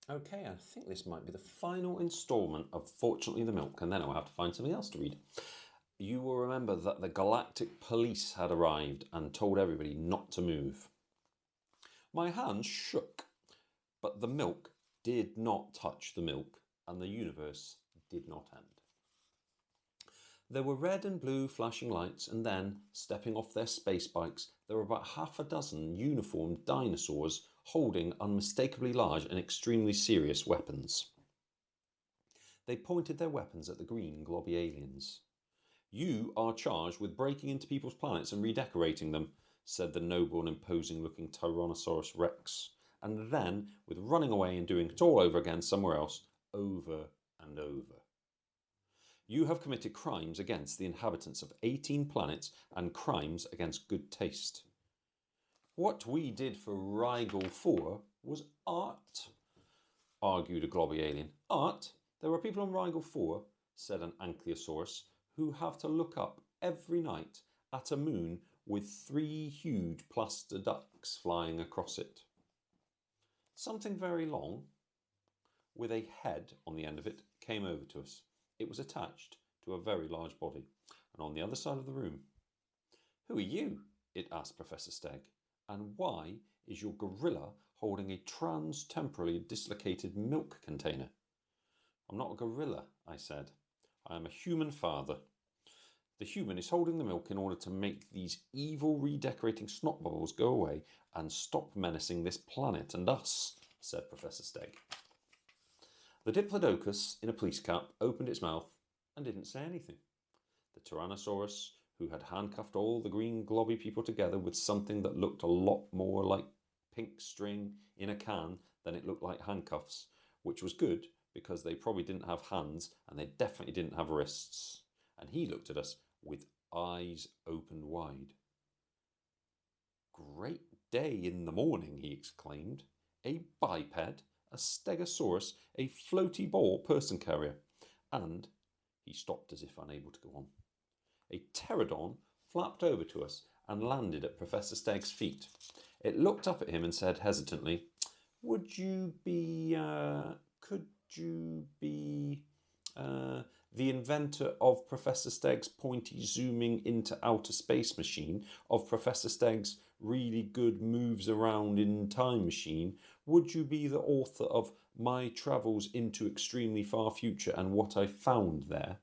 Okay, I think this might be the final instalment of Fortunately the Milk, and then I'll have to find something else to read. You will remember that the Galactic Police had arrived and told everybody not to move. My hands shook, but the milk did not touch the milk, and the universe did not end. There were red and blue flashing lights, and then, stepping off their space bikes, there were about half a dozen uniformed dinosaurs holding unmistakably large and extremely serious weapons. They pointed their weapons at the green, globby aliens. "You are charged with breaking into people's planets and redecorating them," said the noble and imposing-looking Tyrannosaurus Rex, and then, with running away and doing it all over again somewhere else, over and over. "You have committed crimes against the inhabitants of 18 planets and crimes against good taste." "What we did for Rigel 4 was art," argued a globby alien. "Art? There are people on Rigel 4, said an Ankylosaurus, who have to look up every night at a moon with 3 huge plaster ducks flying across it. Something very long, with a head on the end of it, came over to us. It was attached to a very large body, and on the other side of the room. "Who are you?" it asked Professor Stegg, "and why is your gorilla holding a trans-temporally dislocated milk container?" "I'm not a gorilla," I said. "I am a human father. The human is holding the milk in order to make these evil redecorating snot bubbles go away and stop menacing this planet and us," said Professor Stegg. The Diplodocus, in a police cap, opened its mouth and didn't say anything. The Tyrannosaurus, who had handcuffed all the green globby people together with something that looked a lot more like pink string in a can than it looked like handcuffs, which was good because they probably didn't have hands and they definitely didn't have wrists. And he looked at us with eyes opened wide. "Great day in the morning," he exclaimed. "A biped, a stegosaurus, a floaty ball person carrier, and..." He stopped as if unable to go on. A pterodon flapped over to us and landed at Professor Stegg's feet. It looked up at him and said hesitantly, could you be the inventor of Professor Stegg's pointy zooming into outer space machine, of Professor Stegg's really good moves around in time machine? Would you be the author of My Travels into Extremely Far Future and What I Found There?"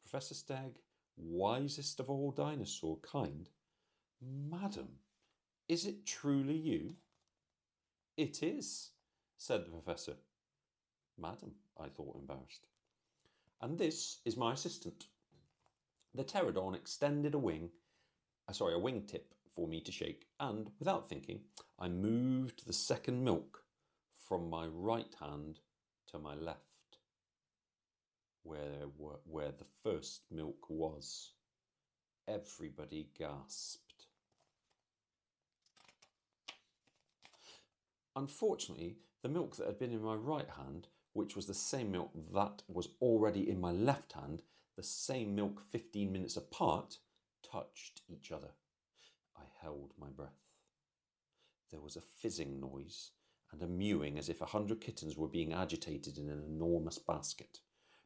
Professor Stegg, wisest of all dinosaur kind: "Madam, is it truly you?" "It is," said the professor. "Madam," I thought, embarrassed. "And this is my assistant." The pterodon extended a wingtip for me to shake, and, without thinking, I moved the second milk from my right hand to my left, where the first milk was. Everybody gasped. Unfortunately, the milk that had been in my right hand, which was the same milk that was already in my left hand, the same milk 15 minutes apart, touched each other. I held my breath. There was a fizzing noise and a mewing as if 100 kittens were being agitated in an enormous basket.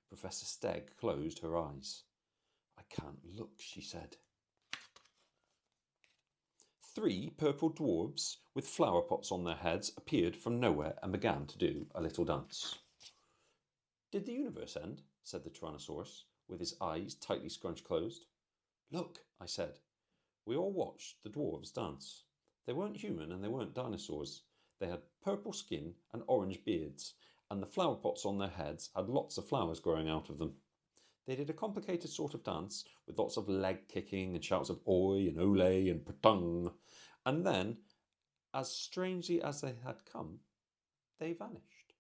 Professor Stegg closed her eyes. "I can't look," she said. 3 purple dwarves with flower pots on their heads appeared from nowhere and began to do a little dance. "Did the universe end?" said the Tyrannosaurus, with his eyes tightly scrunched closed. "Look," I said. We all watched the dwarves dance. They weren't human and they weren't dinosaurs. They had purple skin and orange beards, and the flower pots on their heads had lots of flowers growing out of them. They did a complicated sort of dance with lots of leg kicking and shouts of oi and ole and patung. And then, as strangely as they had come, they vanished.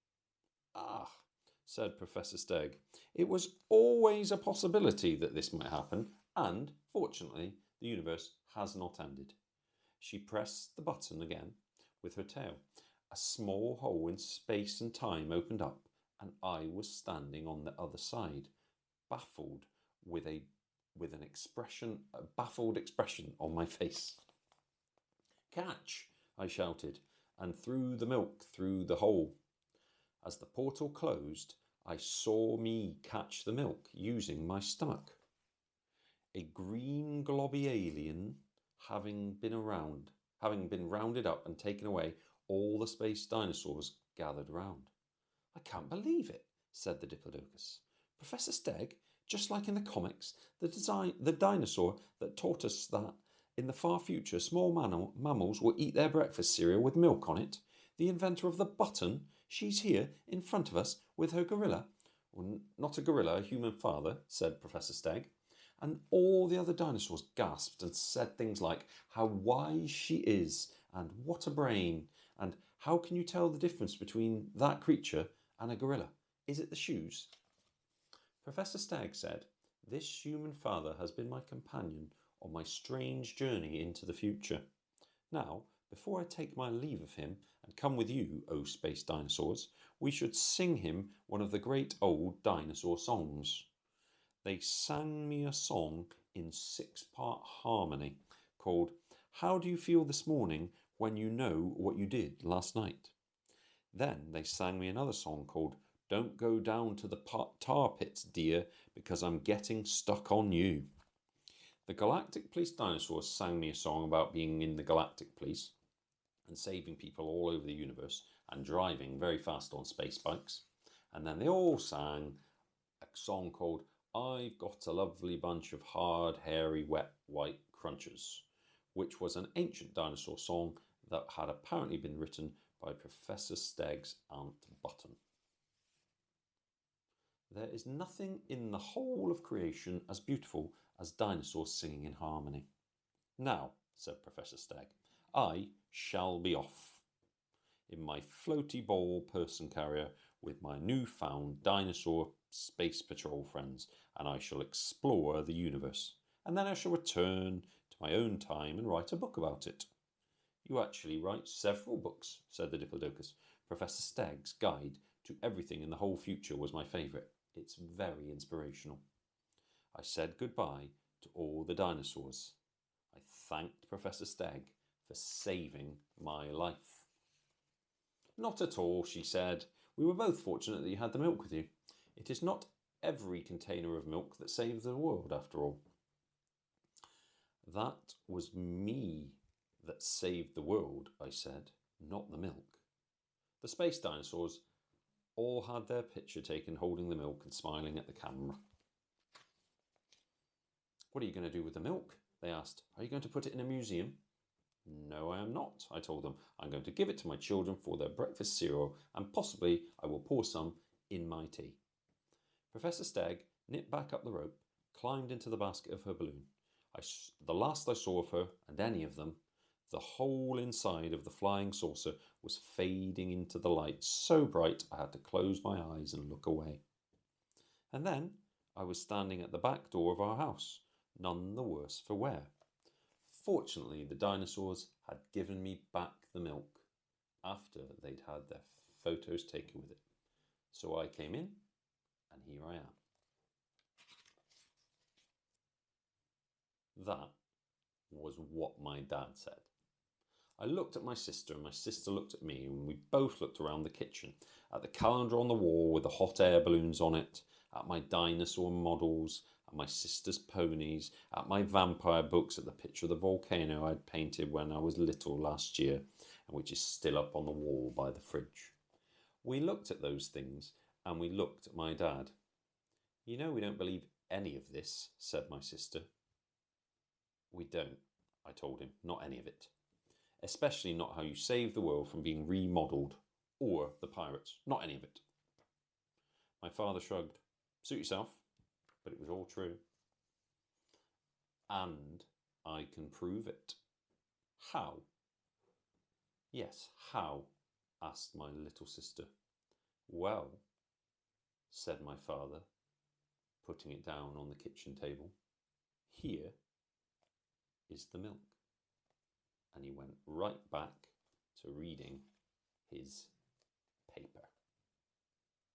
"Ah," said Professor Stegg. "It was always a possibility that this might happen, and, fortunately, the universe has not ended." She pressed the button again with her tail. A small hole in space and time opened up, and I was standing on the other side, baffled, with a baffled expression on my face. "Catch!" I shouted, and threw the milk through the hole. As the portal closed, I saw me catch the milk using my stomach. A green globby alien having been rounded up and taken away, all the space dinosaurs gathered round. I can't believe it, said the Diplodocus. Professor Stegg, just like in the comics, the dinosaur that taught us that in the far future small mammals will eat their breakfast cereal with milk on it. The inventor of the button, she's here in front of us with her gorilla. Well, not a gorilla, a human father, said Professor Stegg. And all the other dinosaurs gasped and said things like, how wise she is, and what a brain, and how can you tell the difference between that creature and a gorilla? Is it the shoes? Professor Stagg said, this human father has been my companion on my strange journey into the future. Now, before I take my leave of him and come with you, O space dinosaurs, we should sing him one of the great old dinosaur songs. They sang me a song in 6-part harmony called How Do You Feel This Morning When You Know What You Did Last Night? Then they sang me another song called Don't Go Down to the Tar Pits, Dear, Because I'm Getting Stuck on You. The Galactic Police dinosaurs sang me a song about being in the Galactic Police and saving people all over the universe and driving very fast on space bikes. And then they all sang a song called I've Got a Lovely Bunch of Hard, Hairy, Wet, White Crunchers, which was an ancient dinosaur song that had apparently been written by Professor Stegg's Aunt Button. There is nothing in the whole of creation as beautiful as dinosaurs singing in harmony. Now, said Professor Stegg, I shall be off in my floaty ball person carrier with my newfound dinosaur space patrol friends, and I shall explore the universe, and then I shall return to my own time and write a book about it. You actually write several books, said the Diplodocus. Professor Stegg's Guide to Everything in the Whole Future was my favourite. It's very inspirational. I said goodbye to all the dinosaurs. I thanked Professor Stegg for saving my life. Not at all, she said. We were both fortunate that you had the milk with you. It is not every container of milk that saves the world, after all. That was me that saved the world, I said, not the milk. The space dinosaurs all had their picture taken holding the milk and smiling at the camera. What are you going to do with the milk? They asked. Are you going to put it in a museum? No, I am not, I told them. I'm going to give it to my children for their breakfast cereal, and possibly I will pour some in my tea. Professor Stegg nipped back up the rope, climbed into the basket of her balloon. The last I saw of her, and any of them, the whole inside of the flying saucer was fading into the light so bright I had to close my eyes and look away. And then I was standing at the back door of our house, none the worse for wear. Fortunately, the dinosaurs had given me back the milk after they'd had their photos taken with it. So I came in, and here I am. That was what my dad said. I looked at my sister, and my sister looked at me, and we both looked around the kitchen, at the calendar on the wall with the hot air balloons on it, at my dinosaur models, at my sister's ponies, at my vampire books, at the picture of the volcano I'd painted when I was little last year, and which is still up on the wall by the fridge. We looked at those things, and we looked at my dad. You know we don't believe any of this, said my sister. We don't, I told him, not any of it. Especially not how you save the world from being remodelled, or the pirates, not any of it. My father shrugged. Suit yourself, but it was all true. And I can prove it. How? Yes, how? Asked my little sister. Well, said my father, putting it down on the kitchen table, here is the milk. And he went right back to reading his paper.